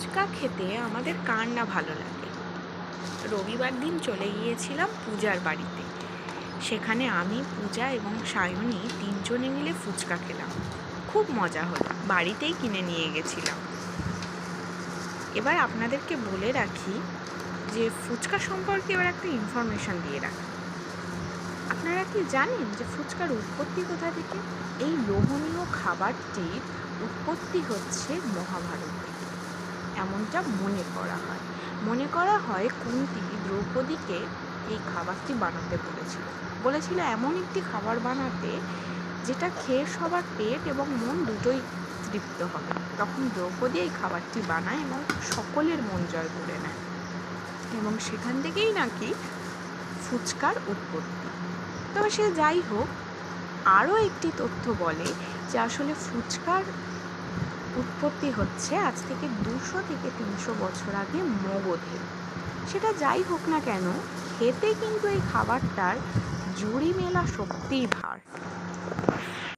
ফুচকা খেতে আমাদের কার না ভালো লাগে। রবিবার দিন চলে গিয়েছিলাম পূজার বাড়িতে। সেখানে আমি, পূজা এবং সায়নী তিনজনে মিলে ফুচকা খেলাম। খুব মজা হলো, বাড়িতেই কিনে নিয়ে গেছিলাম। এবার আপনাদেরকে বলে রাখি যে ফুচকা সম্পর্কে এবার একটা ইনফরমেশন দিয়ে রাখি। আপনারা কি জানেন যে ফুচকার উৎপত্তি কোথা থেকে? এই লোভনীয় খাবারটির উৎপত্তি হচ্ছে মহাভারত থেকে, এমনটা মনে করা হয় কুন্তী দ্রৌপদীকে এই খাবারটি বানাতে বলেছিল এমন একটি খাবার বানাতে যেটা খেয়ে সবার পেট এবং মন দুটোই তৃপ্ত হবে। তখন দ্রৌপদী এই খাবারটি বানায় এবং সকলের মন জয় করে নেয়, এবং সেখান থেকেই নাকি ফুচকার উৎপত্তি। তবে সে যাই হোক, আরও একটি তথ্য বলে যে আসলে ফুচকার উৎপত্তি হচ্ছে আজ থেকে 200 থেকে 300 বছর আগে মগধে। সেটা যাই হোক না কেন, খেতে কিন্তু এই খাবারটার জুড়ি মেলা সত্যিই ভার।